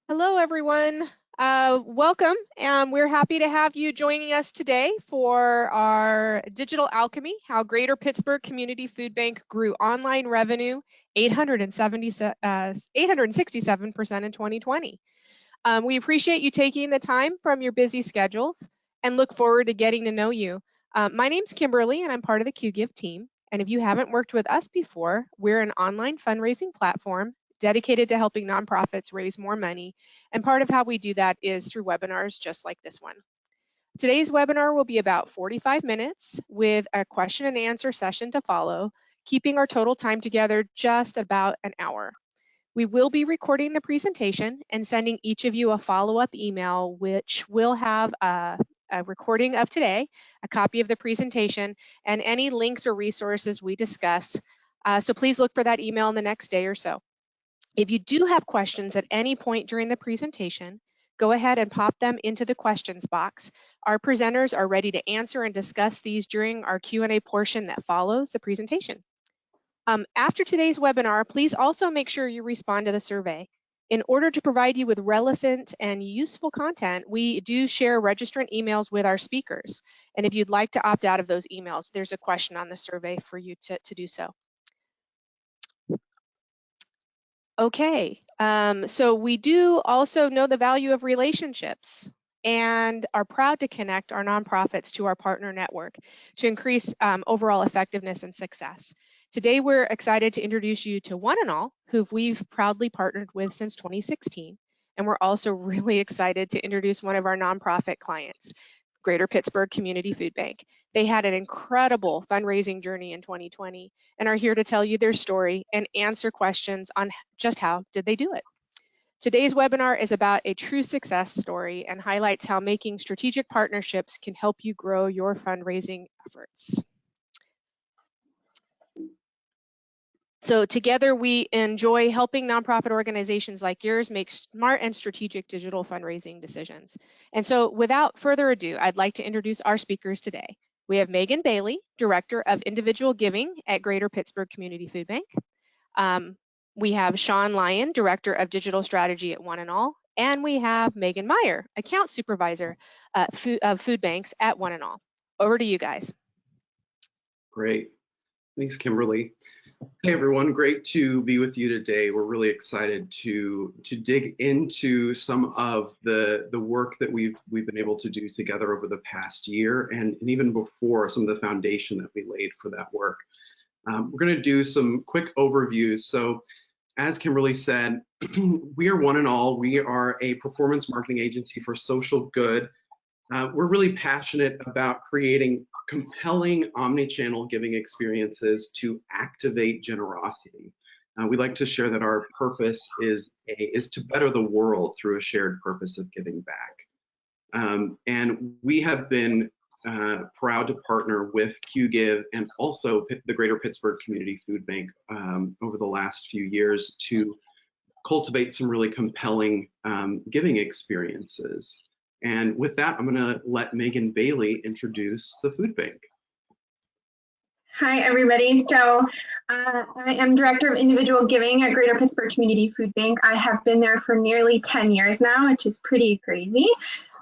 Hello, everyone. Welcome. We're happy to have you joining us today for our Digital Alchemy, how Greater Pittsburgh Community Food Bank grew online revenue 867% in 2020. We appreciate you taking the time from your busy schedules and look forward to getting to know you. My name's Kimberly, and I'm part of the Qgiv team. And if you haven't worked with us before, we're an online fundraising platform dedicated to helping nonprofits raise more money. And part of how we do that is through webinars just like this one. Today's webinar will be about 45 minutes with a question and answer session to follow, keeping our total time together just about an hour. We will be recording the presentation and sending each of you a follow-up email, which will have a recording of today, a copy of the presentation, and any links or resources we discuss. So please look for that email in the next day or so. If you do have questions at any point during the presentation, go ahead and pop them into the questions box. Our presenters are ready to answer and discuss these during our Q&A portion that follows the presentation. After today's webinar, please also make sure you respond to the survey. In order to provide you with relevant and useful content, we do share registrant emails with our speakers. And if you'd like to opt out of those emails, there's a question on the survey for you to do so. Okay, so we do also know the value of relationships and are proud to connect our nonprofits to our partner network to increase overall effectiveness and success. Today, we're excited to introduce you to One and All, who we've proudly partnered with since 2016. And we're also really excited to introduce one of our nonprofit clients, Greater Pittsburgh Community Food Bank. They had an incredible fundraising journey in 2020 and are here to tell you their story and answer questions on just how did they do it. Today's webinar is about a true success story and highlights how making strategic partnerships can help you grow your fundraising efforts. So together we enjoy helping nonprofit organizations like yours make smart and strategic digital fundraising decisions. And so without further ado, I'd like to introduce our speakers today. We have Megan Bailey, Director of Individual Giving at Greater Pittsburgh Community Food Bank. We have Sean Lyon, Director of Digital Strategy at One and All. And we have Megan Meyer, Account Supervisor of Food Banks at One and All. Over to you guys. Great. Thanks, Kimberly. Hey everyone, great to be with you today. We're really excited to dig into some of the work that we've been able to do together over the past year and even before, some of the foundation that we laid for that work. We're going to do some quick overviews. So as Kimberly said, we are One and All. We are a performance marketing agency for social good. We're really passionate about creating compelling omni-channel giving experiences to activate generosity. We like to share that our purpose is to better the world through a shared purpose of giving back. And we have been proud to partner with Qgiv and also the Greater Pittsburgh Community Food Bank over the last few years to cultivate some really compelling giving experiences. And with that, I'm going to let Megan Bailey introduce the food bank. Hi, everybody. So I am Director of Individual Giving at Greater Pittsburgh Community Food Bank. I have been there for nearly 10 years now, which is pretty crazy.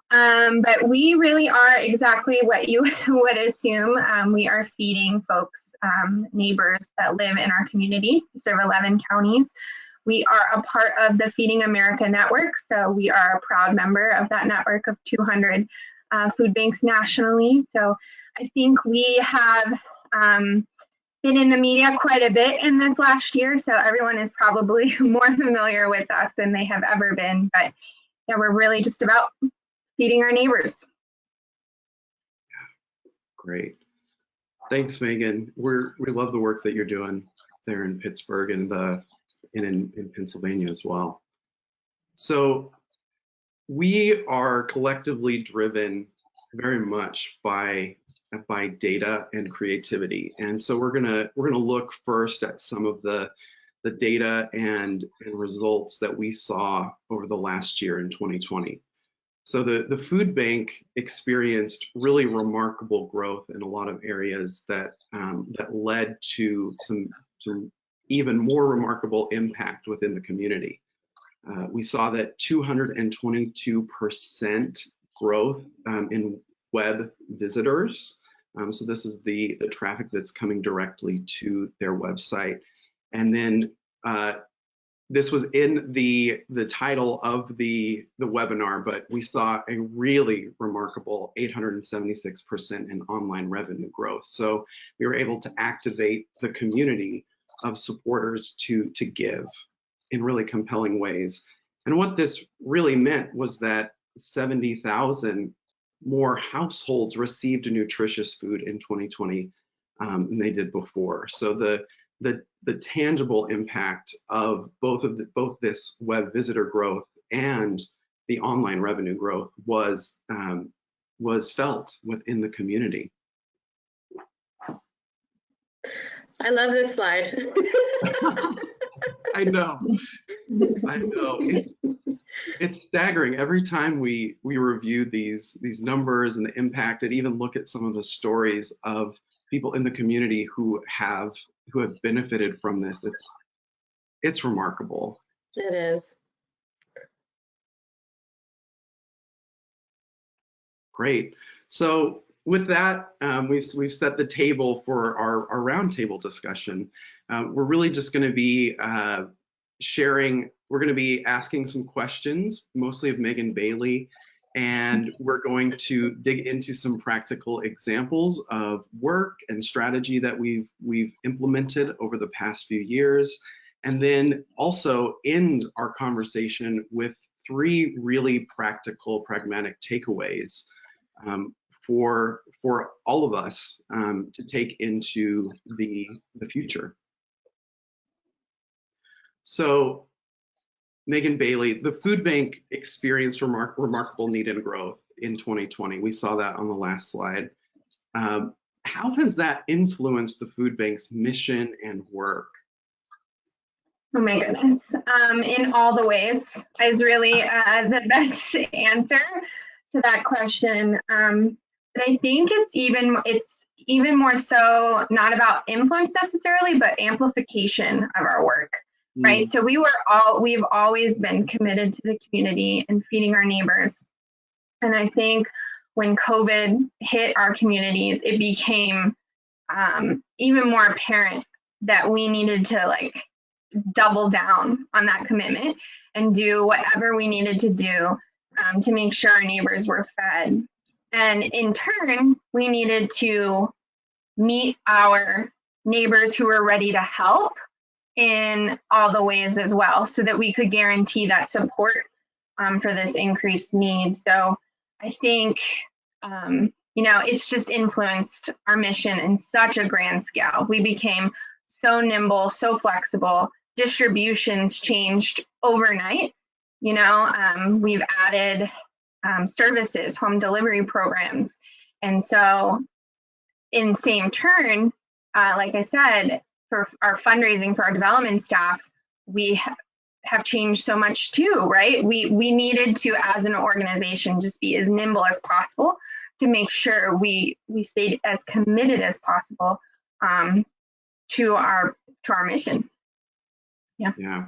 But we really are exactly what you would assume. We are feeding folks, neighbors that live in our community. We serve 11 counties. We are a part of the Feeding America network, so we are a proud member of that network of 200 food banks nationally. So I think we have been in the media quite a bit in this last year, so everyone is probably more familiar with us than they have ever been. But yeah, we're really just about feeding our neighbors. Great. Thanks, Megan. We love the work that you're doing there in Pittsburgh and in Pennsylvania as well. So we are collectively driven very much by data and creativity, and so we're gonna look first at some of the data and results that we saw over the last year in 2020. So the food bank experienced really remarkable growth in a lot of areas that led to some even more remarkable impact within the community. We saw that 222% growth in web visitors. So this is the traffic that's coming directly to their website. And then this was in the title of the webinar, but we saw a really remarkable 876% in online revenue growth. So we were able to activate the community of supporters to give in really compelling ways. And what this really meant was that 70,000 more households received nutritious food in 2020 than they did before. So the tangible impact of both this web visitor growth and the online revenue growth was felt within the community. I love this slide. I know. It's staggering. Every time we review these numbers and the impact, and even look at some of the stories of people in the community who have benefited from this, it's remarkable. It is. Great. So with that, we've set the table for our roundtable discussion. We're really just going to be sharing. We're going to be asking some questions, mostly of Megan Bailey, and we're going to dig into some practical examples of work and strategy that we've implemented over the past few years, and then also end our conversation with 3 really practical, pragmatic takeaways for all of us to take into the future. So, Megan Bailey, the food bank experienced remarkable need and growth in 2020. We saw that on the last slide. How has that influenced the food bank's mission and work? Oh my goodness, in all the ways is really the best answer to that question. But I think it's even more so not about influence necessarily, but amplification of our work. Right. So we've always been committed to the community and feeding our neighbors. And I think when COVID hit our communities, it became even more apparent that we needed to double down on that commitment and do whatever we needed to do to make sure our neighbors were fed. And in turn, we needed to meet our neighbors who were ready to help in all the ways as well, so that we could guarantee that support for this increased need. So I think, it's just influenced our mission in such a grand scale. We became so nimble, so flexible. Distributions changed overnight. We've added services, home delivery programs. And so in same turn, like I said, for our fundraising for our development staff, we have changed so much too, right? We needed to, as an organization, just be as nimble as possible to make sure we stayed as committed as possible to our mission. Yeah.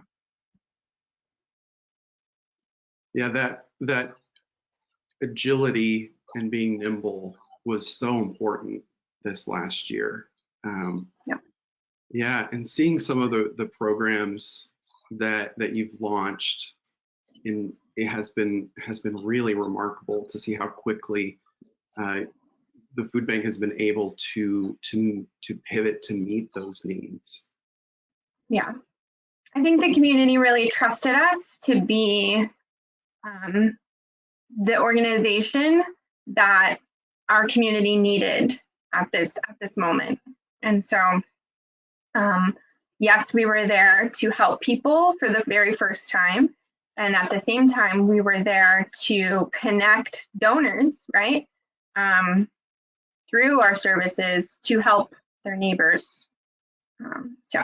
That agility and being nimble was so important this last year. Yeah, and seeing some of the programs that you've launched, it has been really remarkable to see how quickly the food bank has been able to pivot to meet those needs. Yeah, I think the community really trusted us to be the organization that our community needed at this moment, and so. Yes, we were there to help people for the very first time. And at the same time, we were there to connect donors, right, through our services to help their neighbors. So,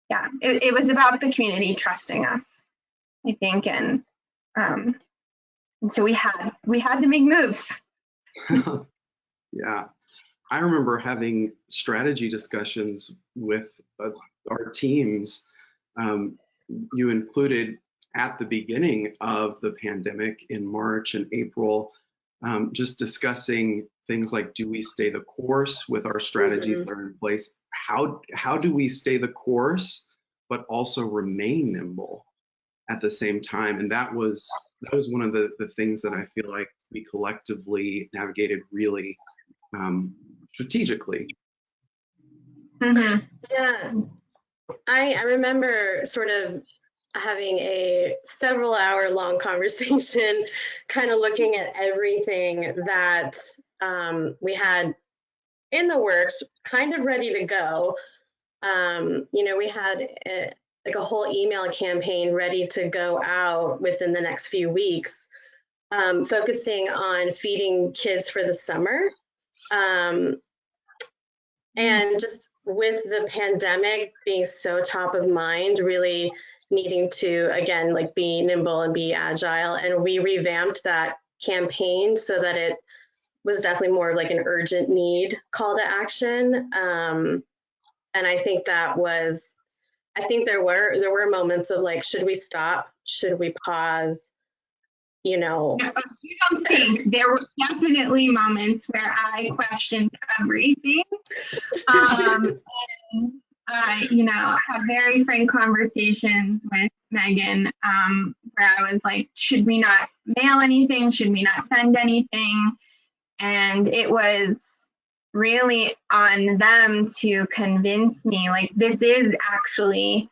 yeah, it was about the community trusting us, I think. And so we had to make moves. Yeah. I remember having strategy discussions with our teams. You included at the beginning of the pandemic in March and April, just discussing things like, do we stay the course with our strategies that are in place? How do we stay the course, but also remain nimble at the same time? And that was one of the things that I feel like we collectively navigated really strategically. Yeah, I remember sort of having a several hour long conversation, kind of looking at everything that we had in the works, kind of ready to go. We had like a whole email campaign ready to go out within the next few weeks, focusing on feeding kids for the summer. And just with the pandemic being so top of mind, really needing to, again, like be nimble and be agile. And we revamped that campaign so that it was definitely more like an urgent need call to action. And I think there were moments of like, should we stop? Should we pause? You don't think there were definitely moments where I questioned everything. And I, had very frank conversations with Megan, where I was like, should we not mail anything? Should we not send anything? And it was really on them to convince me, like, this is actually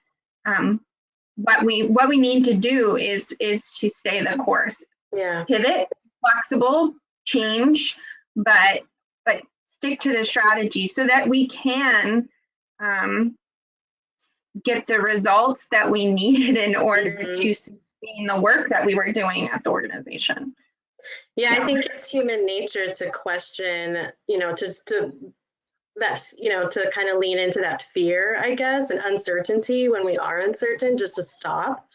what we need to do is to stay the course. Yeah. Pivot, flexible, change, but stick to the strategy so that we can get the results that we needed in order to sustain the work that we were doing at the organization. Yeah, I think it's human nature to question, to kind of lean into that fear, I guess, and uncertainty when we are uncertain, just to stop.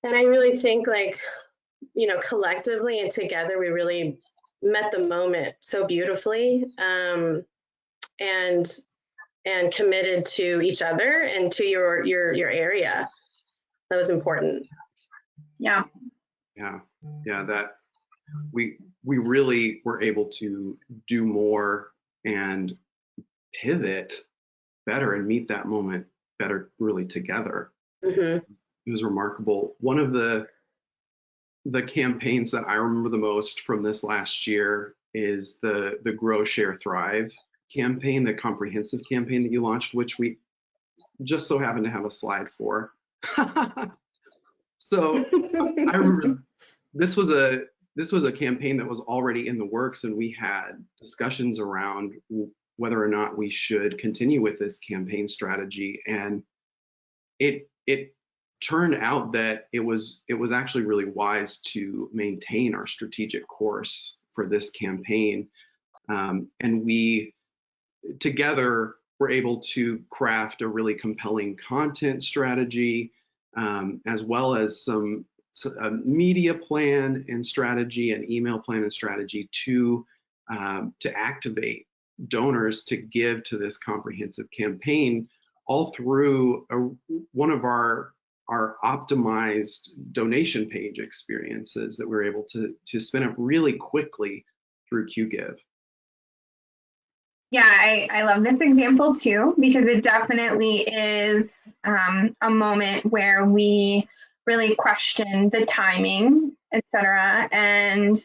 And I really think collectively and together, we really met the moment so beautifully, and committed to each other and to your area. That was important. Yeah. That we really were able to do more and pivot better and meet that moment better, really together. It was remarkable. One of the campaigns that I remember the most from this last year is the Grow, Share, Thrive campaign, the comprehensive campaign that you launched, which we just so happen to have a slide for. So I remember this was a campaign that was already in the works, and we had discussions around whether or not we should continue with this campaign strategy. And it turned out that it was actually really wise to maintain our strategic course for this campaign. And we together were able to craft a really compelling content strategy, as well as a media plan and strategy, an email plan and strategy to activate donors to give to this comprehensive campaign, all through one of our optimized donation page experiences that we're able to spin up really quickly through Qgiv. Yeah, I love this example too, because it definitely is a moment where we really question the timing, etc. And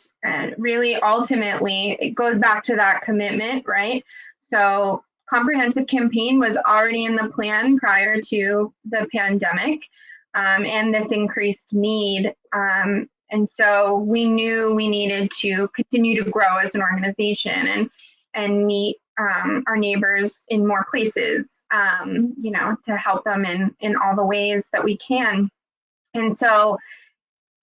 really ultimately it goes back to that commitment, right? So comprehensive campaign was already in the plan prior to the pandemic, and this increased need. And so we knew we needed to continue to grow as an organization and meet our neighbors in more places, to help them in all the ways that we can. And so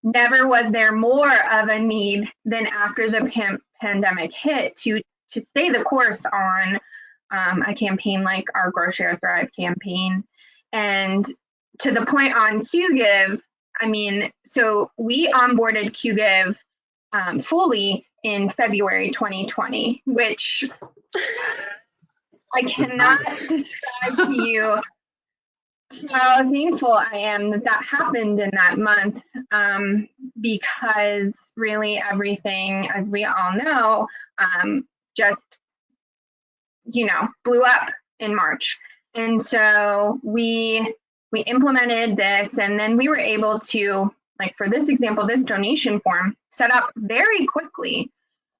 never was there more of a need than after the pandemic hit to stay the course on a campaign like our Grow, Share, Thrive campaign. And to the point on Qgiv, so we onboarded Qgiv fully in February 2020, which I cannot describe to you how thankful I am that that happened in that month, because really everything, as we all know, just, blew up in March. And so we implemented this, and then we were able to, like for this example, this donation form set up very quickly,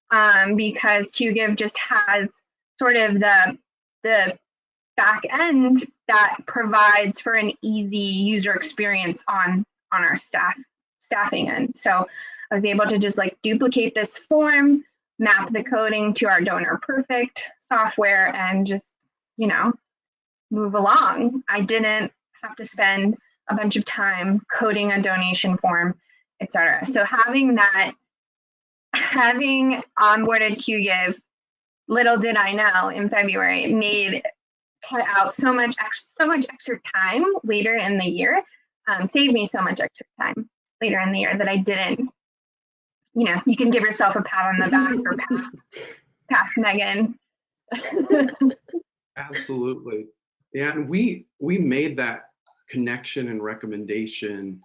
because Qgiv just has sort of the back end that provides for an easy user experience on our staffing end. So I was able to just like duplicate this form, map the coding to our Donor Perfect software, and just, move along. I didn't have to spend a bunch of time coding a donation form, etc. So having onboarded Qgiv, little did I know in February, cut out so much extra time later in the year, saved me so much extra time later in the year that I didn't. You can give yourself a pat on the back or pass Megan. Absolutely. Yeah, and we made that connection and recommendation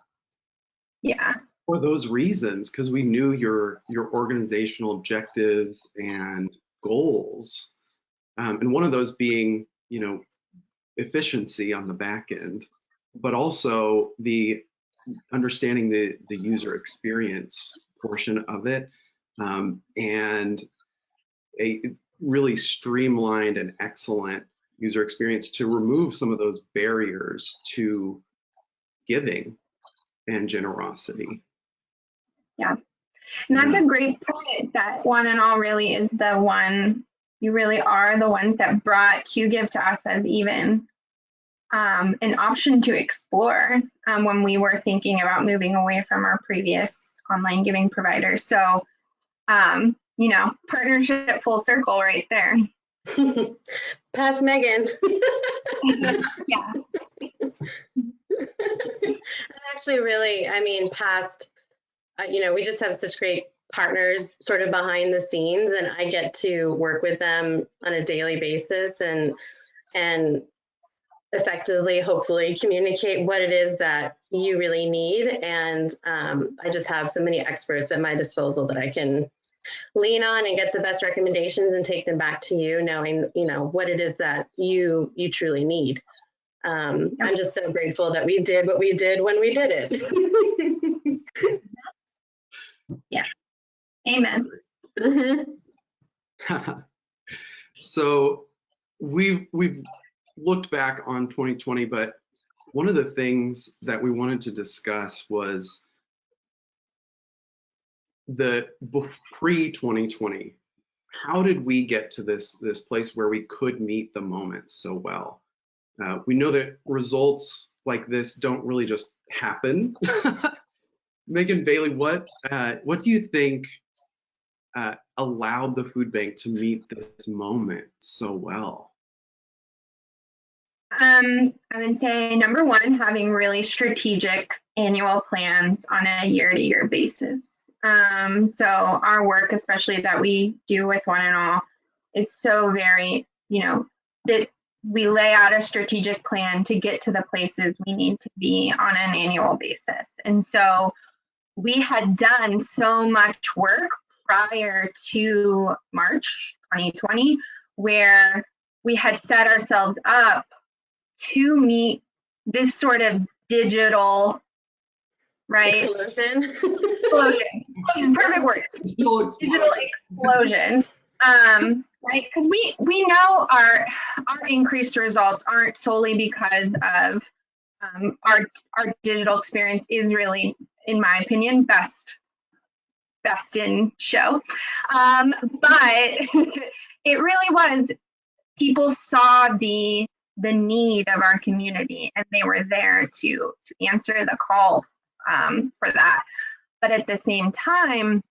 for those reasons, because we knew your organizational objectives and goals, and one of those being efficiency on the back end, but also the understanding the user experience portion of it, and a really streamlined and excellent user experience to remove some of those barriers to giving and generosity. Yeah, and that's a great point. That one and all really is the one. You really are the ones that brought Qgiv to us as even an option to explore when we were thinking about moving away from our previous online giving providers. So, partnership full circle right there. Pass Megan. Yeah. Actually, really, past, we just have such great partners sort of behind the scenes, and I get to work with them on a daily basis and effectively, hopefully, communicate what it is that you really need. And I just have so many experts at my disposal that I can lean on and get the best recommendations and take them back to you, knowing what it is that you truly need. I'm just so grateful that we did what we did when we did it. Yeah. Amen. So we've looked back on 2020, but one of the things that we wanted to discuss was the pre-2020. How did we get to this place where we could meet the moment so well? We know that results like this don't really just happen. Megan Bailey, what do you think allowed the food bank to meet this moment so well? I would say number one, having really strategic annual plans on a year-to-year basis. So our work, especially that we do with One and All, is so very, that we lay out a strategic plan to get to the places we need to be on an annual basis. And so we had done so much work prior to March 2020, where we had set ourselves up to meet this sort of digital, right? Explosion. Perfect word. Digital explosion. Right? Because we know our increased results aren't solely because of our digital experience is really, in my opinion, best in show. But it really was, people saw the need of our community, and they were there to answer the call for that. But at the same time,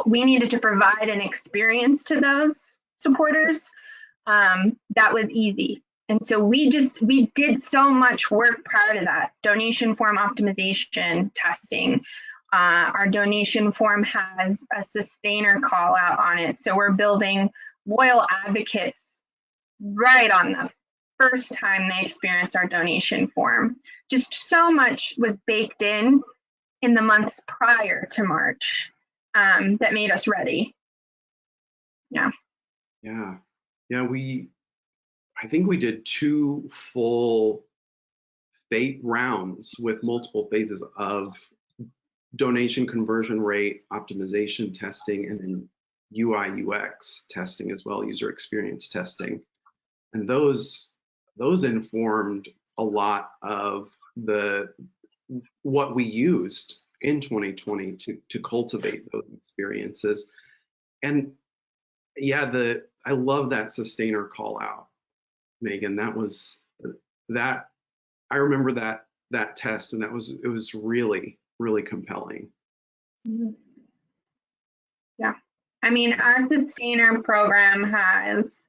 we needed to provide an experience to those supporters that was easy. And so we did so much work prior to that. Donation form optimization testing. Our donation form has a sustainer call out on it. So we're building loyal advocates right on first time they experienced our donation form. Just so much was baked in the months prior to March that made us ready. Yeah. Yeah. Yeah, I think we did 2 full rounds with multiple phases of donation conversion rate optimization testing, and then UI UX testing as well, user experience testing. And those informed a lot of what we used in 2020 to cultivate those experiences. And yeah, I love that sustainer call out, Megan. I remember that test, and it was really, really compelling. Yeah. I mean, our sustainer program has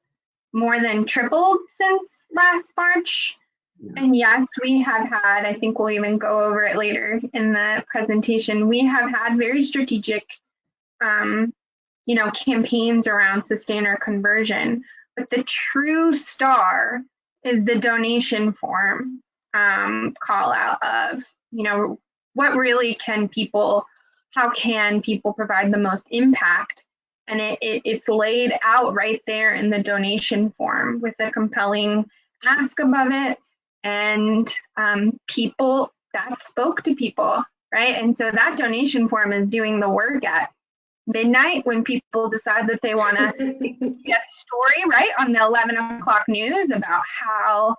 more than tripled since last March. Yeah. And yes, we have had, I think we'll even go over it later in the presentation, we have had very strategic, campaigns around sustainer conversion. But the true star is the donation form call out of, what really how can people provide the most impact? And it's laid out right there in the donation form with a compelling ask above it, and people that spoke to people, right? And so that donation form is doing the work at midnight when people decide that they want to get a story, right, on the 11 o'clock news about how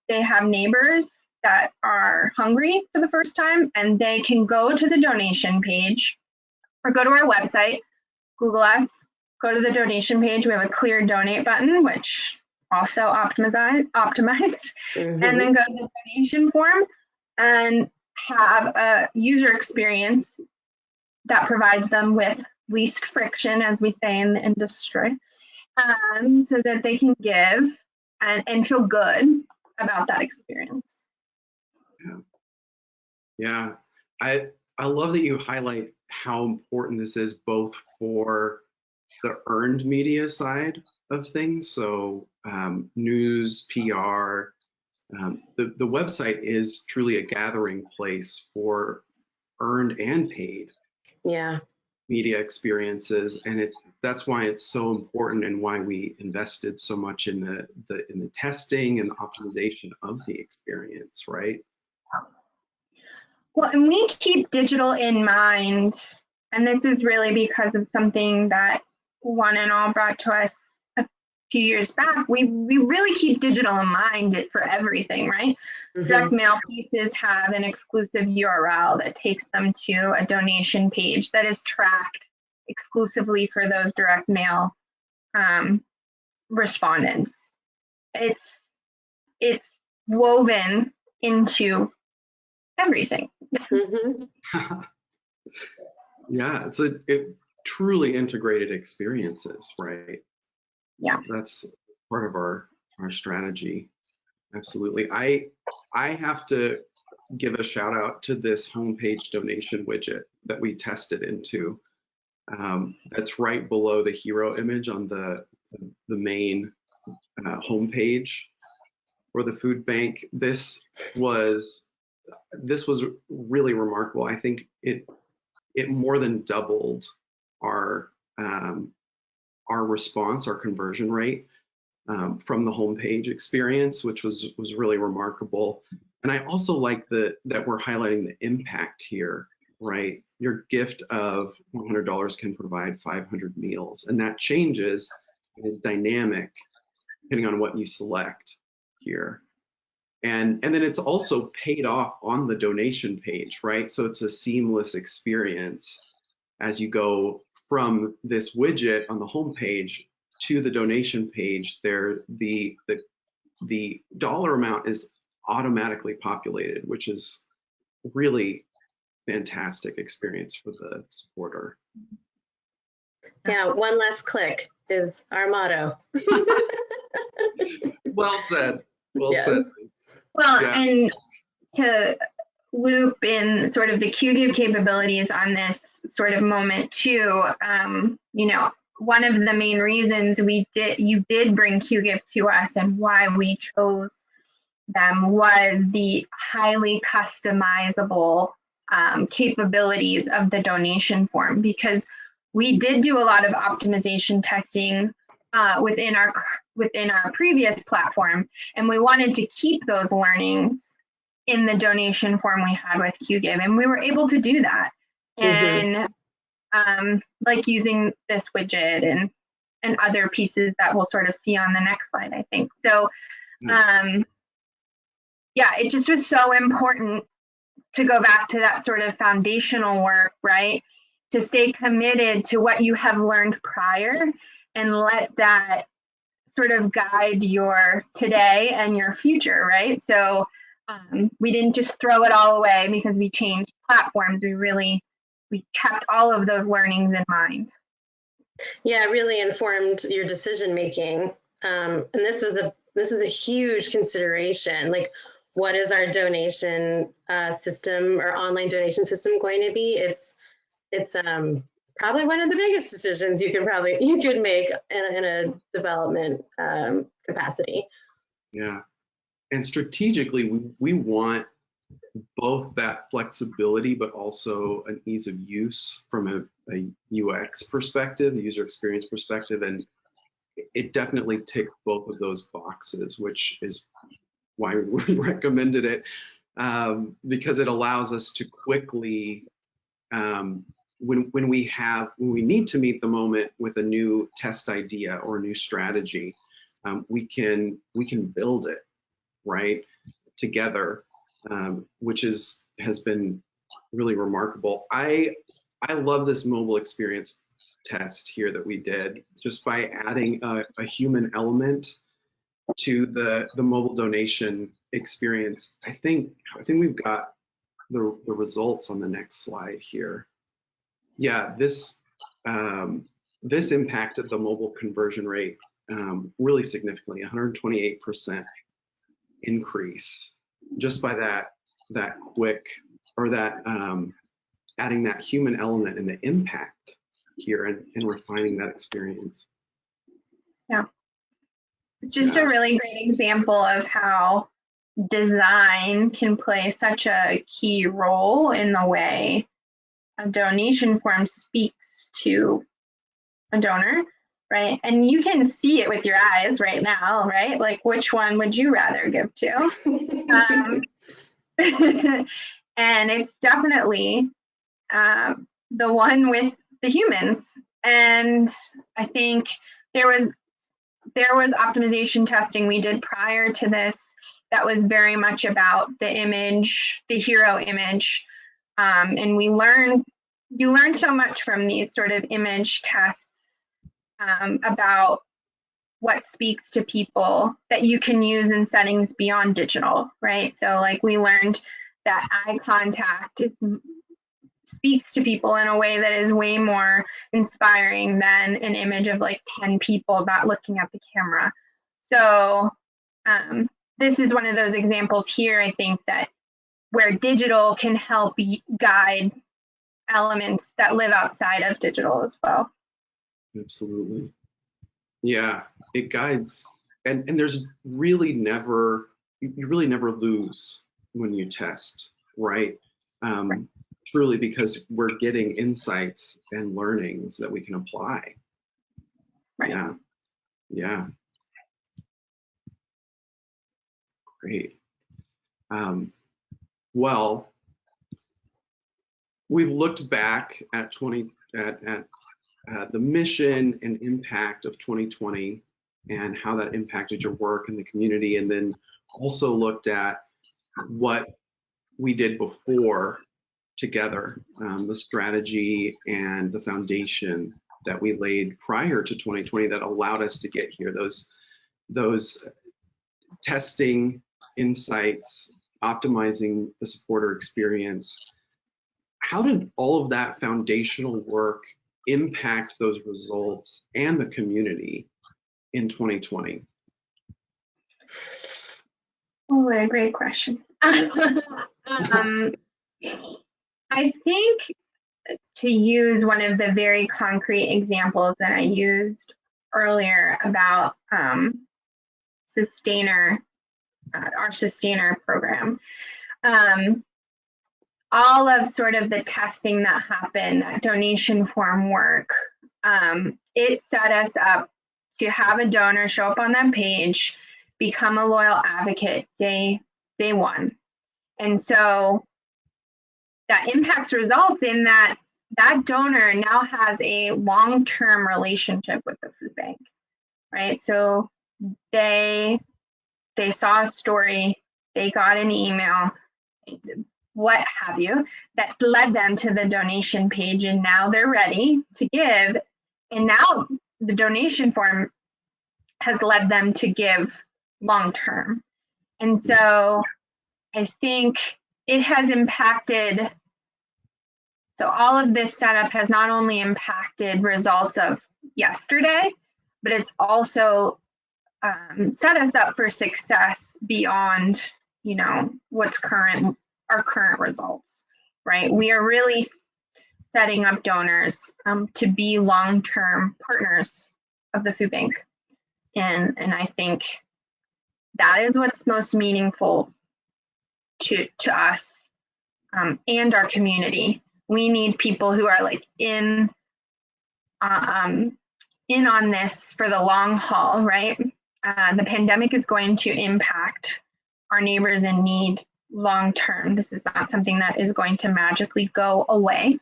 they have neighbors that are hungry for the first time, and they can go to the donation page or go to our website, Google us, go to the donation page. We have a clear donate button, which also optimized, and then go to the donation form and have a user experience that provides them with least friction, as we say in the industry, so that they can give and feel good about that experience. Yeah. I love that you highlight how important this is both for the earned media side of things. So news, PR, the website is truly a gathering place for earned and paid media experiences, and that's why it's so important, and why we invested so much in the testing and optimization of the experience, right? Well, and we keep digital in mind, and this is really because of something that One and All brought to us a few years back. We really keep digital in mind for everything, right? Direct mail pieces have an exclusive URL that takes them to a donation page that is tracked exclusively for those direct mail respondents. It's woven into everything. Yeah, it truly integrated experiences, right? Yeah, that's part of our strategy. Absolutely. I have to give a shout out to this homepage donation widget that we tested into. That's right below the hero image on the main homepage for the food bank. This was really remarkable. I think it more than doubled our response, our conversion rate from the homepage experience, which was really remarkable. And I also like that we're highlighting the impact here, right? Your gift of $100 can provide 500 meals, and that changes and is dynamic depending on what you select here. And then it's also paid off on the donation page, right? So it's a seamless experience as you go from this widget on the home page to the donation page. There, the dollar amount is automatically populated, which is really fantastic experience for the supporter. Yeah, one less click is our motto. Well said. Well said. Well, yeah. And to loop in sort of the Qgiv capabilities on this sort of moment too, one of the main reasons you did bring Qgiv to us and why we chose them was the highly customizable capabilities of the donation form, because we did do a lot of optimization testing within our previous platform, and we wanted to keep those learnings in the donation form we had with Qgiv, and we were able to do that. And like using this widget and other pieces that we'll sort of see on the next slide, I think. So yeah, it just was so important to go back to that sort of foundational work, right? To stay committed to what you have learned prior and let that sort of guide your today and your future, right? So we didn't just throw it all away because we changed platforms. We kept all of those learnings in mind. Yeah, it really informed your decision making. And this is a huge consideration. Like, what is our donation system or online donation system going to be? It's probably one of the biggest decisions you could make in a development capacity. Yeah, and strategically, we want both that flexibility, but also an ease of use from a UX perspective, a user experience perspective, and it definitely ticks both of those boxes, which is why we recommended it, because it allows us to quickly, when we need to meet the moment with a new test idea or a new strategy, we can build it right together, which has been really remarkable. I love this mobile experience test here that we did, just by adding a human element to the mobile donation experience. I think we've got the results on the next slide here. Yeah, this impacted the mobile conversion rate really significantly, 128% increase, just by that quick, or that adding that human element and the impact here and refining that experience. Yeah. It's just a really great example of how design can play such a key role in the way a donation form speaks to a donor, right? And you can see it with your eyes right now, right? Like, which one would you rather give to? And it's definitely the one with the humans. And I think there was optimization testing we did prior to this that was very much about the image, the hero image. And you learn so much from these sort of image tests about what speaks to people that you can use in settings beyond digital, right? So like, we learned that eye contact speaks to people in a way that is way more inspiring than an image of like 10 people not looking at the camera. So this is one of those examples here, I think, that where digital can help guide elements that live outside of digital as well. Absolutely. Yeah, it guides, and there's really never, you really never lose when you test, right? Truly, because we're getting insights and learnings that we can apply. Right. Yeah. Great. Well, we've looked back at the mission and impact of 2020 and how that impacted your work in the community, and then also looked at what we did before together, the strategy and the foundation that we laid prior to 2020 that allowed us to get here, those testing insights, optimizing the supporter experience. How did all of that foundational work impact those results and the community in 2020? Oh, what a great question. I think to use one of the very concrete examples that I used earlier about Sustainer, our Sustainer program. All of sort of the testing that happened, that donation form work, it set us up to have a donor show up on that page, become a loyal advocate day one. And so that impacts results in that donor now has a long-term relationship with the food bank, right? So they saw a story, they got an email, what have you, that led them to the donation page, and now they're ready to give. And now the donation form has led them to give long-term. And so I think it has impacted, so all of this setup has not only impacted results of yesterday, but it's also set us up for success beyond, you know, our current results, right? We are really setting up donors to be long-term partners of the food bank. And I think that is what's most meaningful to us and our community. We need people who are like in on this for the long haul, right? The pandemic is going to impact our neighbors in need long term. This is not something that is going to magically go away.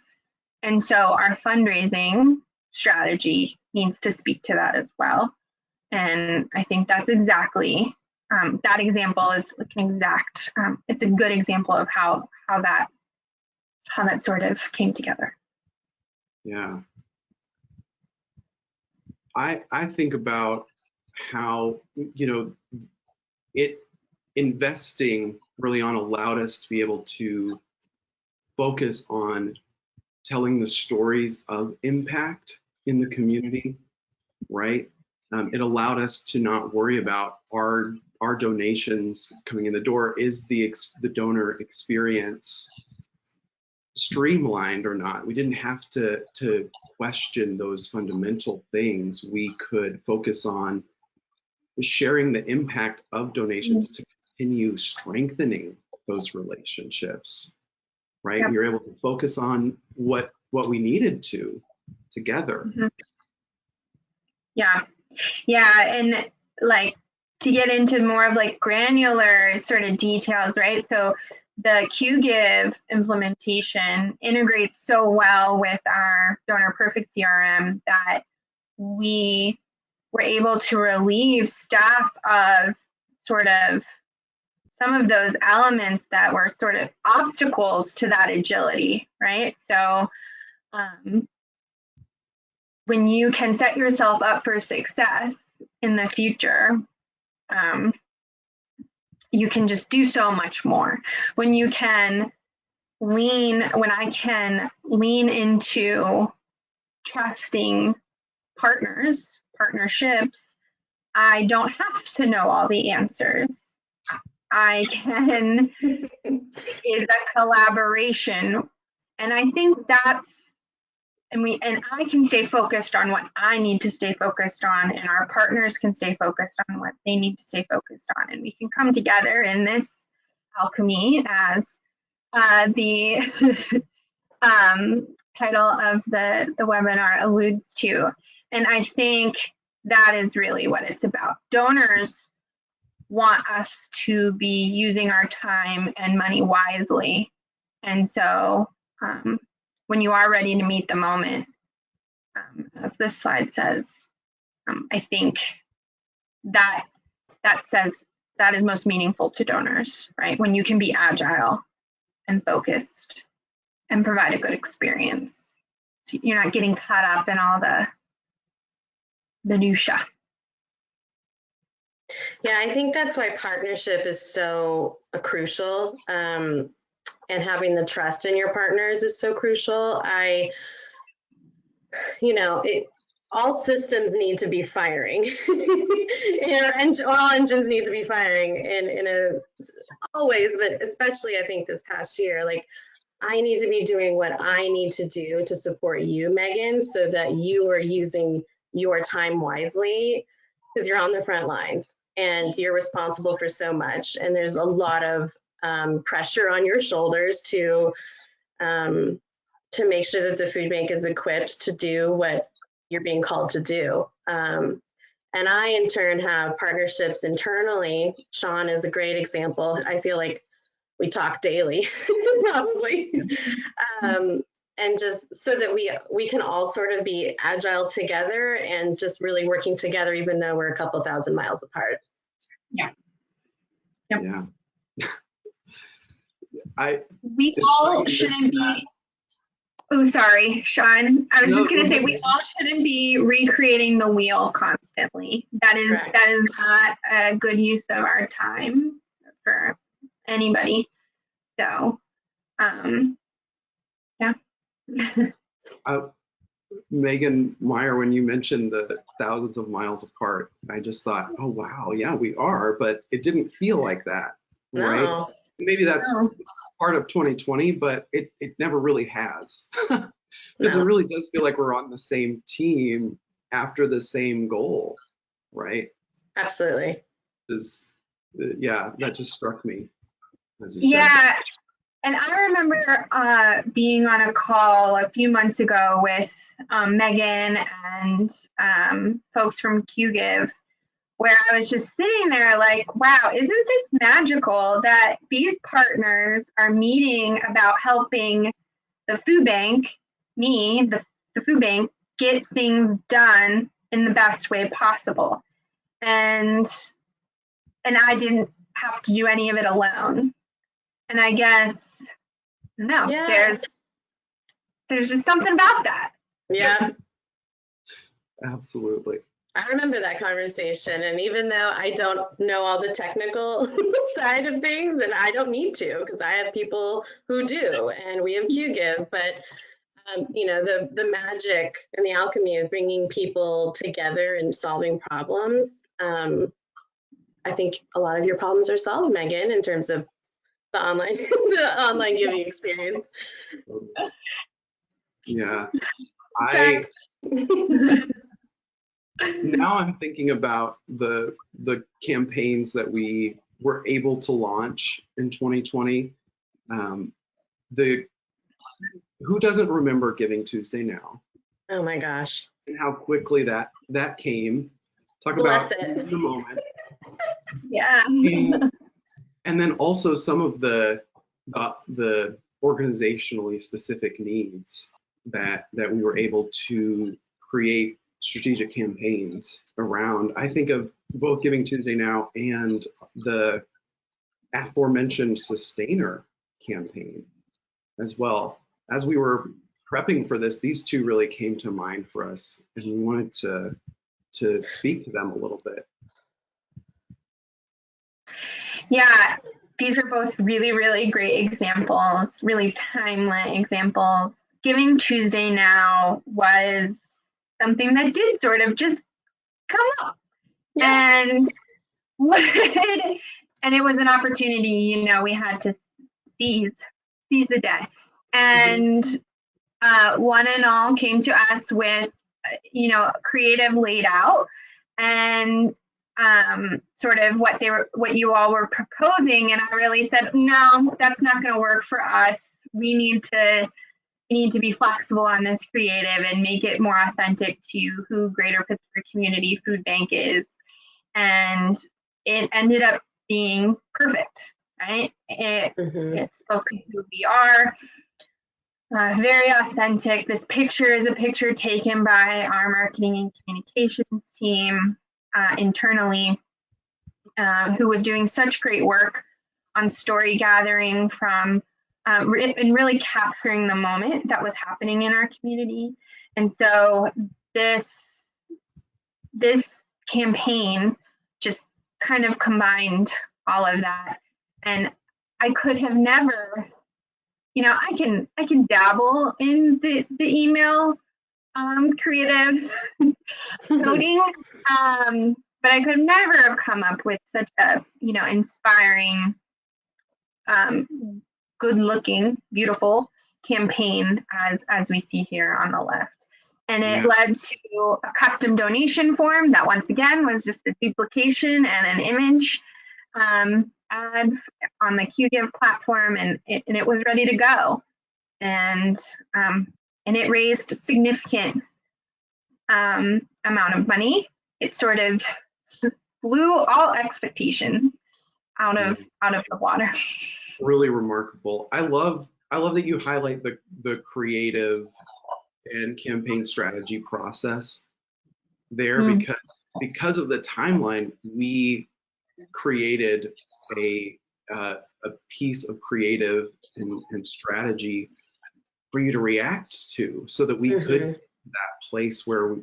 And so our fundraising strategy needs to speak to that as well. And I think that's exactly, that example is like an exact, it's a good example of how that sort of came together. Yeah. I think about how, you know, investing early on allowed us to be able to focus on telling the stories of impact in the community, right? It allowed us to not worry about our donations coming in the door. Is the donor experience streamlined or not? We didn't have to question those fundamental things. We could focus on sharing the impact of donations to continue strengthening those relationships, right? Yep. You're able to focus on what we needed to together. Mm-hmm. Yeah, and like to get into more of like granular sort of details, right? So the Qgiv implementation integrates so well with our Donor Perfect CRM that we were able to relieve staff of sort of some of those elements that were sort of obstacles to that agility, right? So when you can set yourself up for success in the future, you can just do so much more. When I can lean into trusting partnerships, I don't have to know all the answers. I can, is a collaboration. And I think and I can stay focused on what I need to stay focused on, and our partners can stay focused on what they need to stay focused on. And we can come together in this alchemy, as the title of the webinar alludes to. And I think that is really what it's about. Donors want us to be using our time and money wisely. And so when you are ready to meet the moment, as this slide says, I think that says that is most meaningful to donors, right? When you can be agile and focused and provide a good experience. So you're not getting caught up in all the minutia. Yeah, I think that's why partnership is so crucial, and having the trust in your partners is so crucial. All systems need to be firing. All engines need to be firing in always, but especially I think this past year, like I need to be doing what I need to do to support you, Megan, so that you are using your time wisely, because you're on the front lines and you're responsible for so much. And there's a lot of pressure on your shoulders to make sure that the food bank is equipped to do what you're being called to do. And I, in turn, have partnerships internally. Sean is a great example. I feel like we talk daily, probably. And just so that we can all sort of be agile together and just really working together, even though we're a couple thousand miles apart. Yeah. Yep. Yeah. We all shouldn't be. Oh, sorry, Sean. I was just going to say we all shouldn't be recreating the wheel constantly. That is not a good use of our time for anybody. So, yeah. Megan Meyer, when you mentioned the thousands of miles apart, I just thought, oh wow, yeah, we are, but it didn't feel like that, right? No. Maybe that's part of 2020, but it never really has. Because it really does feel like we're on the same team after the same goal, right? Absolutely. Yeah, that just struck me as you said that. And I remember being on a call a few months ago with Megan and folks from Qgiv, where I was just sitting there like, wow, isn't this magical that these partners are meeting about helping the food bank, the food bank, get things done in the best way possible. And I didn't have to do any of it alone. And I guess, there's just something about that. Yeah. Absolutely. I remember that conversation, and even though I don't know all the technical side of things, and I don't need to, because I have people who do, and we have Qgiv, but the magic and the alchemy of bringing people together and solving problems. I think a lot of your problems are solved, Megan, in terms of the online giving experience. Yeah. Now I'm thinking about the campaigns that we were able to launch in 2020. Who doesn't remember Giving Tuesday Now? Oh my gosh. And how quickly that came. Talk Bless about it. the moment. Yeah. And then also some of the organizationally specific needs that we were able to create strategic campaigns around. I think of both Giving Tuesday Now and the aforementioned Sustainer campaign as well. As we were prepping for this, these two really came to mind for us, and we wanted to speak to them a little bit. Yeah, these are both really, really great examples, really timely examples. Giving Tuesday Now was something that did sort of just come up. Yeah. And it was an opportunity, we had to seize the day. And one and all came to us with, creative laid out and sort of what you all were proposing. And I really said, no, that's not going to work for us. We need to be flexible on this creative and make it more authentic to who Greater Pittsburgh Community Food Bank is. And it ended up being perfect, right? It spoke to who we are. Very authentic. This picture is a picture taken by our marketing and communications team internally, who was doing such great work on story gathering from and really capturing the moment that was happening in our community. And so this campaign just kind of combined all of that. And I could have never, I can dabble in the email creative coding, but I could never have come up with such a inspiring good looking, beautiful campaign as we see here on the left. And it led to a custom donation form that once again was just a duplication and an image ad on the Qgiv platform, and it was ready to go. And it raised a significant amount of money. It sort of blew all expectations out of the water. Really remarkable. I love that you highlight the creative and campaign strategy process there, because of the timeline, we created a piece of creative and strategy for you to react to, so that we could get to that place where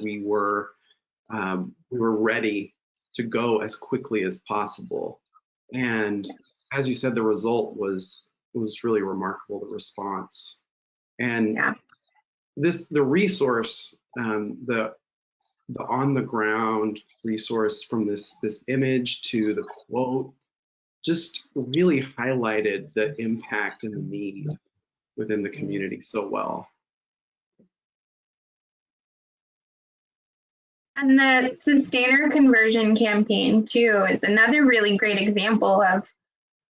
we were ready to go as quickly as possible. And as you said, the result was really remarkable, the response. And the resource, the on the ground resource, from this image to the quote, just really highlighted the impact and the need within the community so well. And the sustainer conversion campaign too is another really great example of,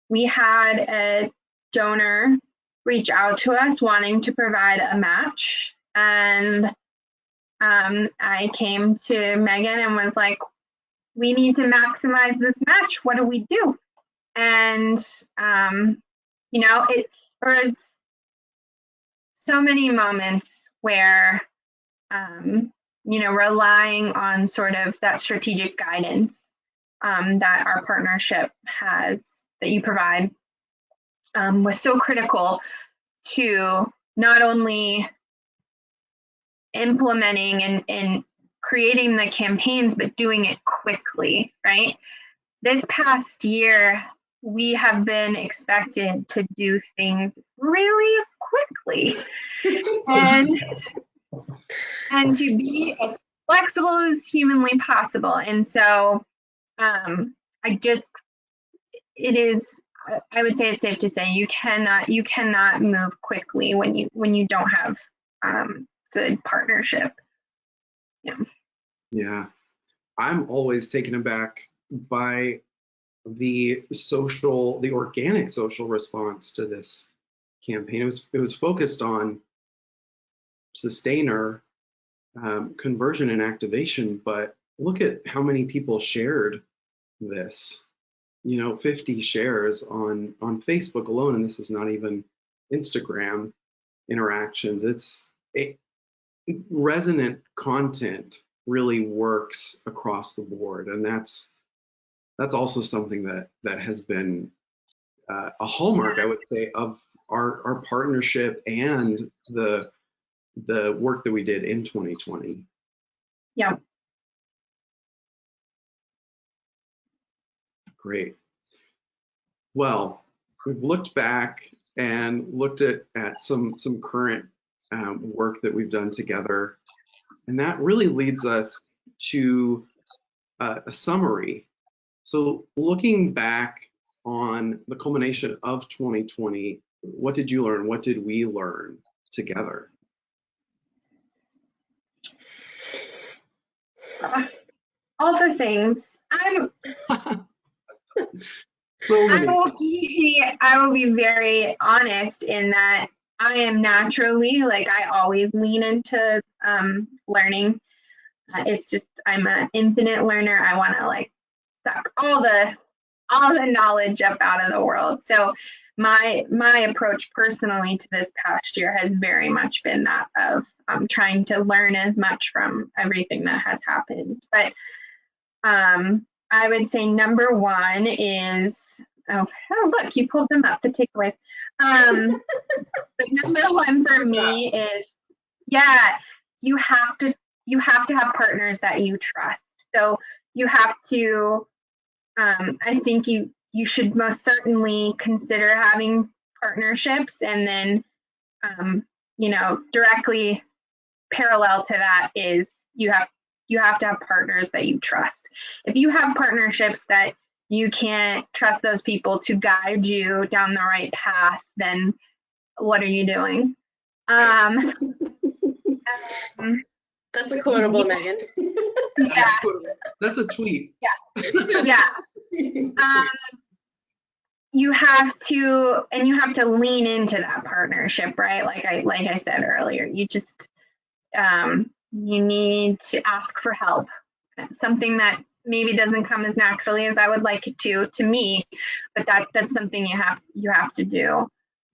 we had a donor reach out to us wanting to provide a match, and I came to Megan and was like, we need to maximize this match. What do we do? And you know, there was so many moments where you know, relying on sort of that strategic guidance that our partnership has, that you provide, was so critical to not only implementing and creating the campaigns, but doing it quickly, right? This past year, we have been expected to do things really quickly and to be as flexible as humanly possible. And so I would say it's safe to say you cannot move quickly when you don't have good partnership. Yeah. I'm always taken aback by the organic social response to this campaign. It was focused on sustainer conversion and activation, but look at how many people shared this. You know, 50 shares on Facebook alone, and this is not even Instagram interactions. Resonant content really works across the board, and that's also something that has been a hallmark, I would say, of our partnership and the work that we did in 2020. Yeah. Great. Well, we've looked back and looked at some current work that we've done together, and that really leads us to a summary. So looking back on the culmination of 2020, what did you learn? What did we learn together? All the things. I will be very honest in that I am naturally, like, I always lean into learning. It's just, I'm an infinite learner. I want to like suck all the knowledge up out of the world. So my approach personally to this past year has very much been that of trying to learn as much from everything that has happened. But I would say number one is, oh look, you pulled them up, the takeaways. But number one for me is, you have to have partners that you trust. So you have to, I think you should most certainly consider having partnerships, and then you know, directly parallel to that is you have to have partners that you trust. If you have partnerships that you can't trust those people to guide you down the right path, then what are you doing? That's a quotable, Megan. Yeah. That's a tweet. Yeah. You have to lean into that partnership, right? Like I said earlier, you just you need to ask for help. Something that maybe doesn't come as naturally as I would like it to me, but that's something you have to do.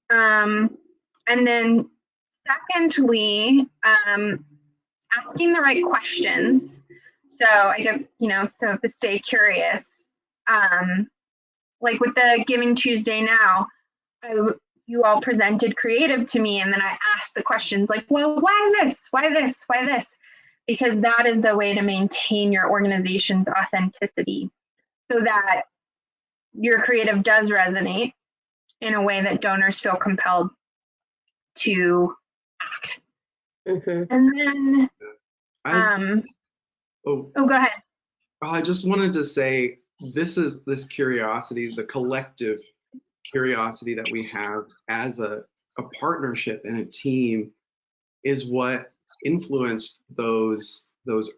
And then secondly, asking the right questions. So I guess, so to stay curious, like with the Giving Tuesday now, you all presented creative to me, and then I asked the questions like, well, why this? Why this? Why this? Because that is the way to maintain your organization's authenticity, so that your creative does resonate in a way that donors feel compelled to act. Mm-hmm. And then, go ahead. I just wanted to say, this curiosity, the collective curiosity that we have as a partnership and a team, is what influenced those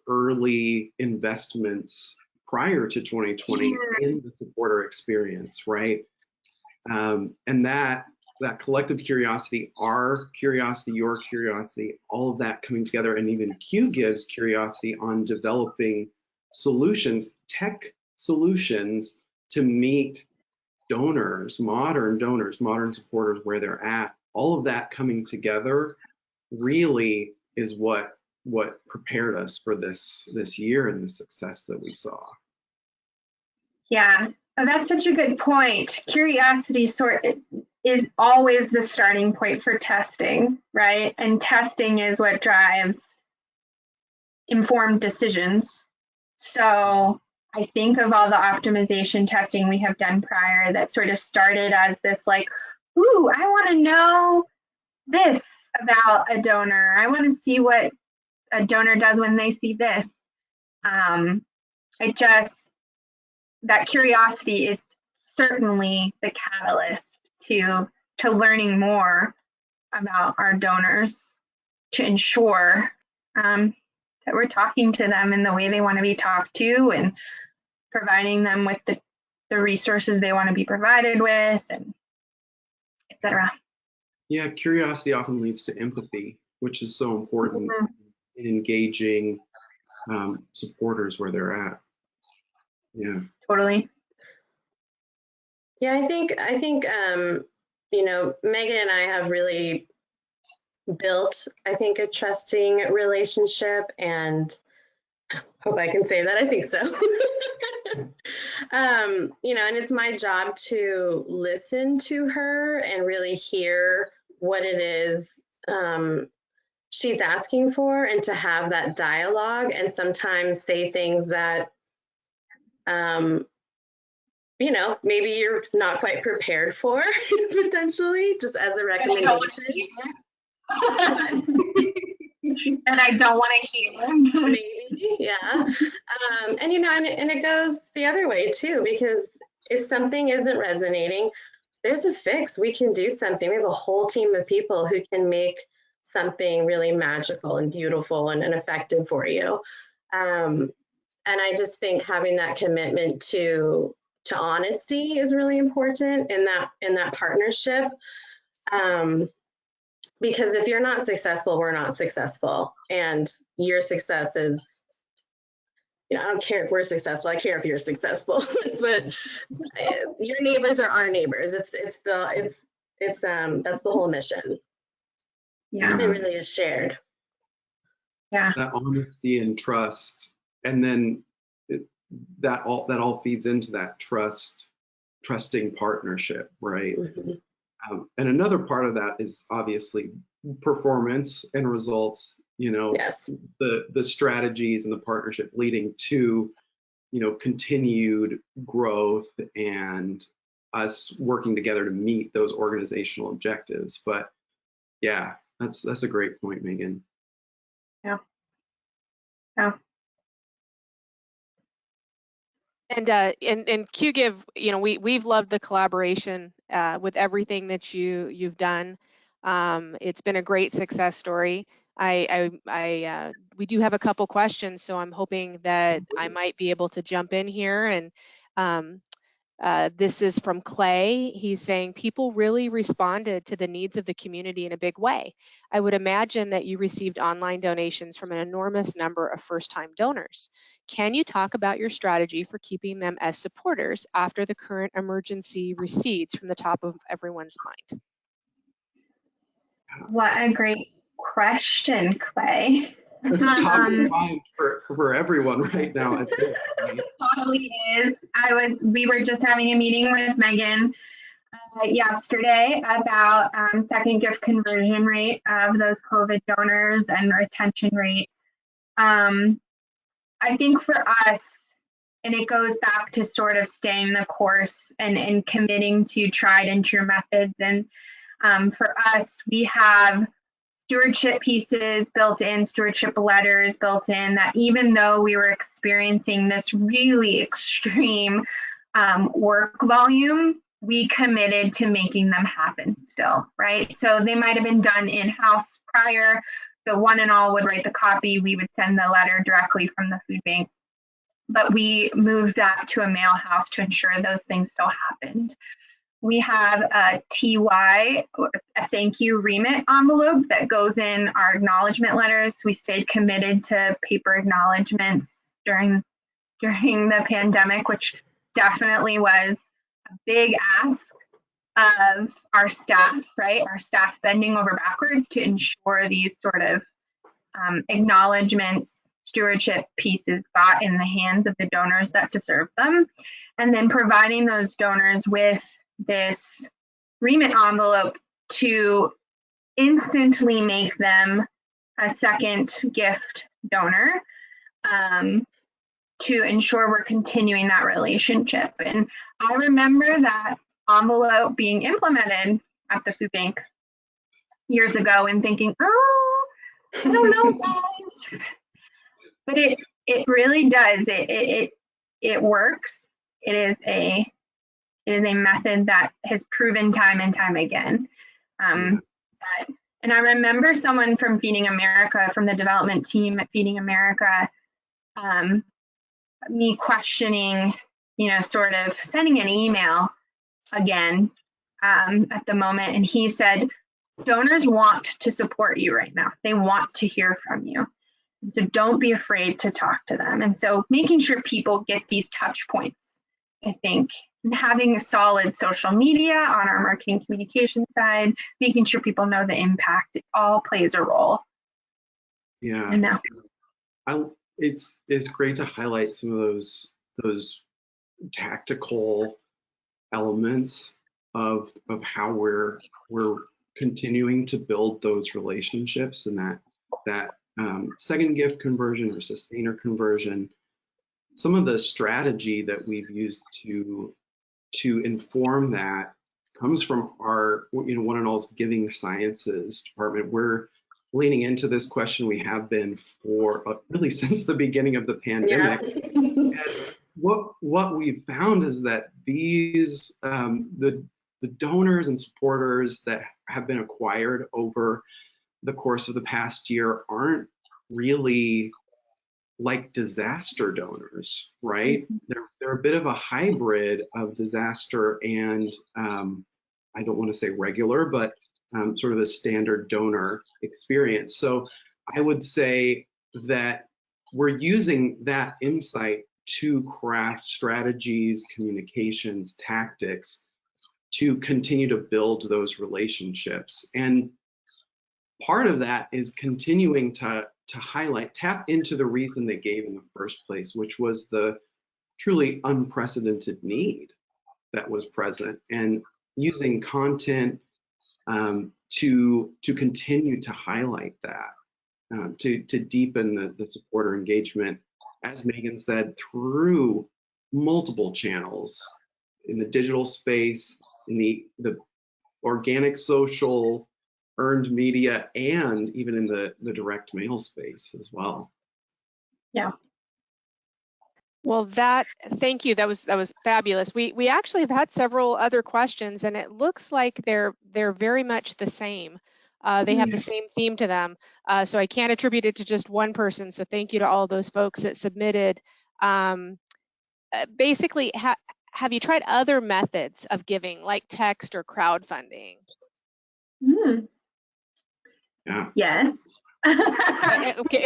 early investments prior to 2020 in the supporter experience, right? And that collective curiosity, our curiosity, your curiosity, all of that coming together, and even Qgiv's curiosity on developing solutions, tech solutions to meet donors, modern supporters where they're at. All of that coming together really is what prepared us for this year and the success that we saw. Yeah, that's such a good point. Curiosity is always the starting point for testing, right? And testing is what drives informed decisions. So I think of all the optimization testing we have done prior that sort of started as this like, ooh, I want to know this about a donor. I want to see what a donor does when they see this. That curiosity is certainly the catalyst to learning more about our donors, to ensure that we're talking to them in the way they want to be talked to, and providing them with the resources they want to be provided with, and etc. Yeah, curiosity often leads to empathy, which is so important in engaging supporters where they're at. Yeah. Totally. Yeah, I think Megan and I have really built, I think, a trusting relationship, and hope I can say that. I think so. And it's my job to listen to her and really hear what it is she's asking for, and to have that dialogue, and sometimes say things that maybe you're not quite prepared for, potentially, just as a recommendation. And I don't want to hear. Maybe, yeah. And it goes the other way too, because if something isn't resonating, there's a fix. We can do something. We have a whole team of people who can make something really magical and beautiful and effective for you. And I just think having that commitment to honesty is really important in that partnership. Because if you're not successful, we're not successful. And your success is, I don't care if we're successful. I care if you're successful. It's what your neighbors are our neighbors. That's the whole mission. Yeah. It really is shared. Yeah. That honesty and trust, and then that all feeds into that trusting partnership, right? Mm-hmm. And another part of that is obviously performance and results. Yes. The strategies and the partnership leading to continued growth and us working together to meet those organizational objectives. But yeah, that's a great point, Megan. Yeah. And Qgiv, you know, we've loved the collaboration with everything that you've done. It's been a great success story. We do have a couple questions, so I'm hoping that I might be able to jump in here. And this is from Clay. He's saying people really responded to the needs of the community in a big way. I would imagine that you received online donations from an enormous number of first-time donors. Can you talk about your strategy for keeping them as supporters after the current emergency recedes from the top of everyone's mind? What a great question, Clay. It's top of mind for everyone right now. I think, right? Totally is. We were just having a meeting with Megan yesterday about second gift conversion rate of those COVID donors and retention rate. I think for us, and it goes back to sort of staying the course and committing to tried and true methods. And for us, we have stewardship pieces built in, stewardship letters built in, that even though we were experiencing this really extreme work volume, we committed to making them happen still, right? So they might have been done in-house prior. The one and all would write the copy. We would send the letter directly from the food bank. But we moved that to a mail house to ensure those things still happened. We have a TY, a thank you remit envelope that goes in our acknowledgement letters. We stayed committed to paper acknowledgements during the pandemic, which definitely was a big ask of our staff, right? Our staff bending over backwards to ensure these sort of acknowledgements, stewardship pieces got in the hands of the donors that deserve them. And then providing those donors with this remit envelope to instantly make them a second gift donor, to ensure we're continuing that relationship. And I remember that envelope being implemented at the food bank years ago and thinking, oh, I don't know, guys. But it really does. It works. It is a method that has proven time and time again. And I remember someone from Feeding America, from the development team at Feeding America, me questioning, sort of sending an email again at the moment. And he said, donors want to support you right now. They want to hear from you. So don't be afraid to talk to them. And so making sure people get these touch points, I think, and having a solid social media on our marketing communication side, making sure people know the impact, it all plays a role. Yeah. I know. It's great to highlight some of those tactical elements of how we're continuing to build those relationships, and that second gift conversion or sustainer conversion. Some of the strategy that we've used to inform that comes from our one and all's giving sciences department. We're leaning into this question. We have been for really since the beginning of the pandemic. Yeah. And what we've found is that these the donors and supporters that have been acquired over the course of the past year aren't really like disaster donors, right? They're a bit of a hybrid of disaster and I don't want to say regular, but sort of a standard donor experience. So I would say that we're using that insight to craft strategies, communications, tactics to continue to build those relationships. And part of that is continuing to tap into the reason they gave in the first place, which was the truly unprecedented need that was present, and using content to continue to highlight that, to deepen the supporter engagement, as Megan said, through multiple channels in the digital space, in the organic social, earned media, and even in the direct mail space as well. Yeah. Well, thank you. That was fabulous. We actually have had several other questions, and it looks like they're very much the same. They have the same theme to them. So I can't attribute it to just one person. So thank you to all those folks that submitted. Basically, have you tried other methods of giving, like text or crowdfunding? Yeah. Yes. Okay.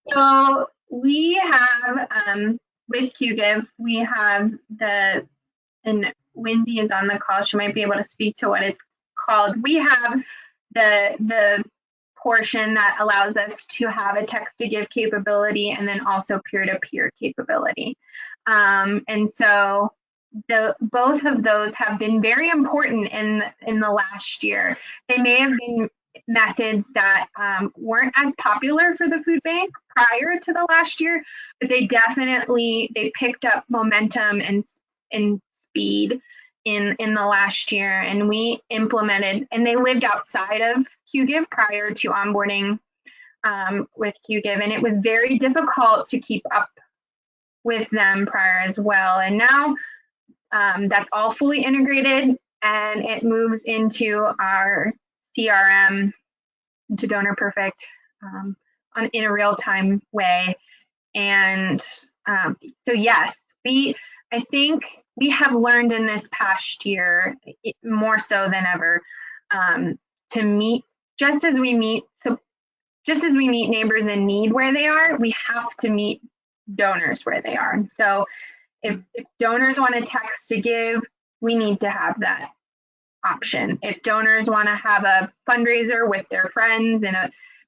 So we have, with Qgiv, we have and Wendy is on the call. She might be able to speak to what it's called. We have the portion that allows us to have a text to give capability and then also peer-to-peer capability. And so both of those have been very important in the last year. They may have been methods that weren't as popular for the food bank prior to the last year, but they picked up momentum and speed in the last year, and we implemented, and they lived outside of Qgiv prior to onboarding with Qgiv, and it was very difficult to keep up with them prior as well. And now that's all fully integrated, and it moves into our CRM, into Donor Perfect, in a real-time way. And so yes, I think we have learned in this past year, more so than ever, to meet, just as we meet neighbors in need where they are, we have to meet donors where they are. So if donors want to text to give, we need to have that option. If donors want to have a fundraiser with their friends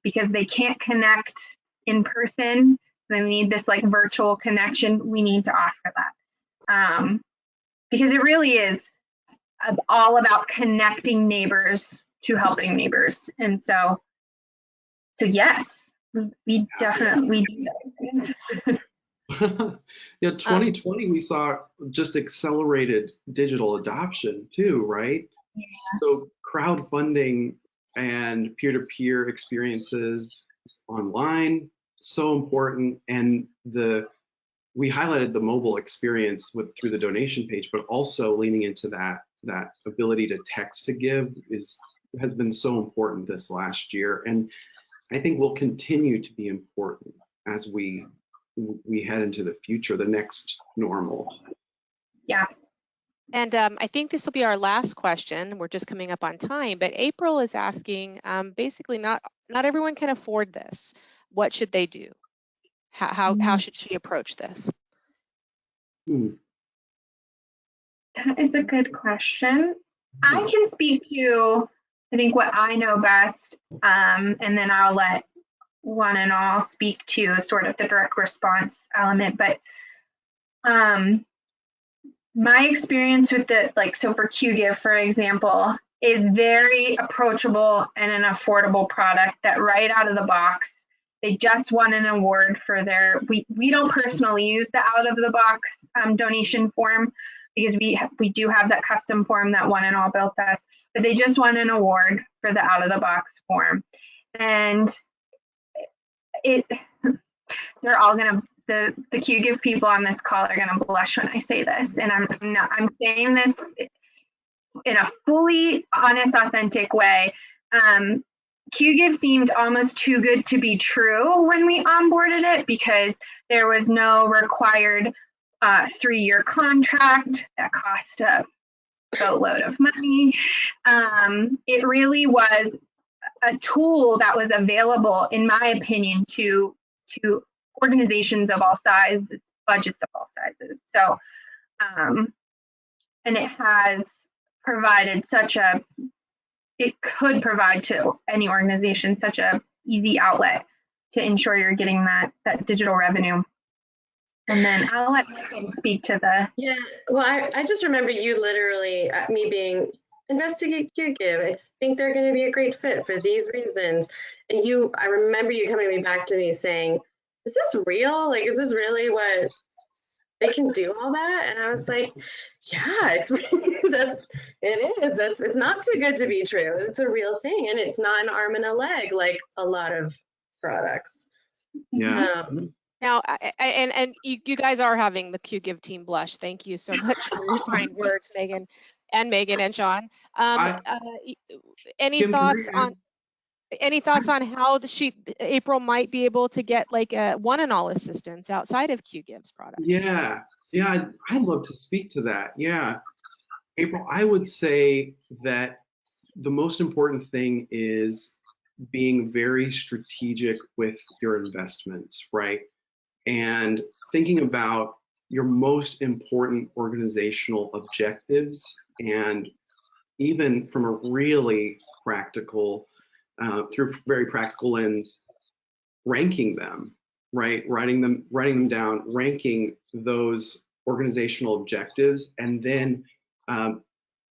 because they can't connect in person, they need this like virtual connection, we need to offer that. Because it really is all about connecting neighbors to helping neighbors. And so yes, we definitely do those things. Yeah, 2020 we saw just accelerated digital adoption too, right? Yeah. So crowdfunding and peer-to-peer experiences online, so important. And we highlighted the mobile experience through the donation page, but also leaning into that ability to text to give has been so important this last year, and I think will continue to be important as we head into the future, the next normal. Yeah. And I think this will be our last question. We're just coming up on time, but April is asking, basically, not everyone can afford this. What should they do? How should she approach this? It's a good question. I can speak to, I think, what I know best, and then I'll let one and all speak to sort of the direct response element. But my experience with so for Qgiv, for example, is very approachable and an affordable product that right out of the box, they just won an award for we don't personally use the out of the box donation form, because we do have that custom form that one and all built us, but they just won an award for the out of the box form. And they're all gonna, the Qgiv people on this call are gonna blush when I say this, and I'm saying this in a fully honest, authentic way. Qgiv seemed almost too good to be true when we onboarded it, because there was no required 3-year contract that cost a boatload of money. It really was a tool that was available, in my opinion, to organizations of all sizes, budgets of all sizes. So, and it has provided it could provide to any organization such a easy outlet to ensure you're getting that digital revenue. And then I'll let Megan speak to the. Yeah, well, I just remember you literally, me being, investigate Qgiv. I think they're going to be a great fit for these reasons. And I remember you coming back to me saying, is this real? Like, is this really what they can do, all that? And I was like, yeah, it is. It's not too good to be true. It's a real thing, and it's not an arm and a leg like a lot of products. Yeah. Now, and you guys are having the Qgiv team blush. Thank you so much for your kind words, Megan and Sean. Any Kim, thoughts on how April might be able to get like a one and all assistance outside of Qgiv's product? Yeah, I'd love to speak to that. Yeah, April, I would say that the most important thing is being very strategic with your investments, right? And thinking about your most important organizational objectives, and even from a really practical, through very practical lens, ranking them, right? Writing them down, ranking those organizational objectives, and then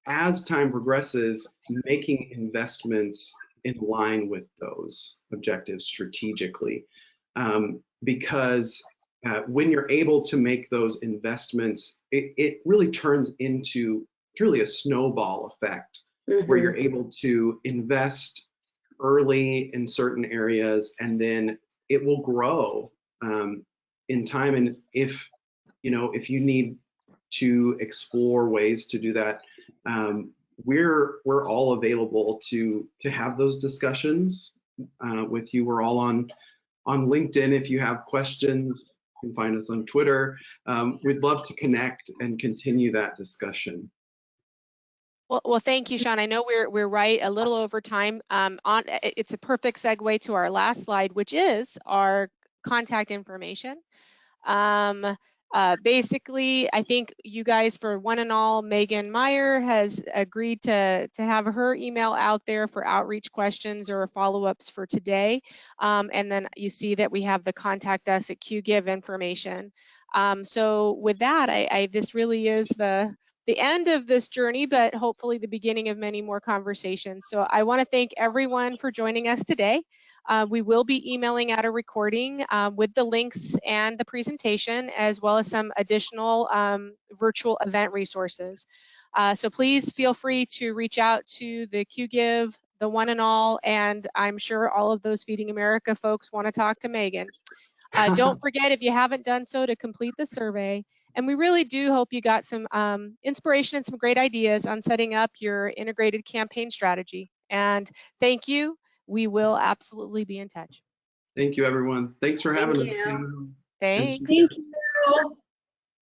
as time progresses, making investments in line with those objectives strategically. Because when you're able to make those investments, it really turns into truly a snowball effect, where you're able to invest early in certain areas, and then it will grow in time. And if you need to explore ways to do that, we're all available to have those discussions with you. We're all on LinkedIn. If you have questions, you can find us on Twitter. We'd love to connect and continue that discussion. Well, thank you, Sean. I know we're right a little over time. It's a perfect segue to our last slide, which is our contact information. Basically, I think you guys, for one and all, Megan Meyer has agreed to have her email out there for outreach questions or follow-ups for today. And then you see that we have the contact us at Qgiv information. So with that, this really is the end of this journey, but hopefully the beginning of many more conversations. So I want to thank everyone for joining us today. We will be emailing out a recording with the links and the presentation, as well as some additional virtual event resources. So please feel free to reach out to the Qgiv, the One and All, and I'm sure all of those Feeding America folks want to talk to Megan. Don't forget, if you haven't done so, to complete the survey. And we really do hope you got some inspiration and some great ideas on setting up your integrated campaign strategy. And thank you. We will absolutely be in touch. Thank you, everyone. Thanks for having us. Thanks. Thank you.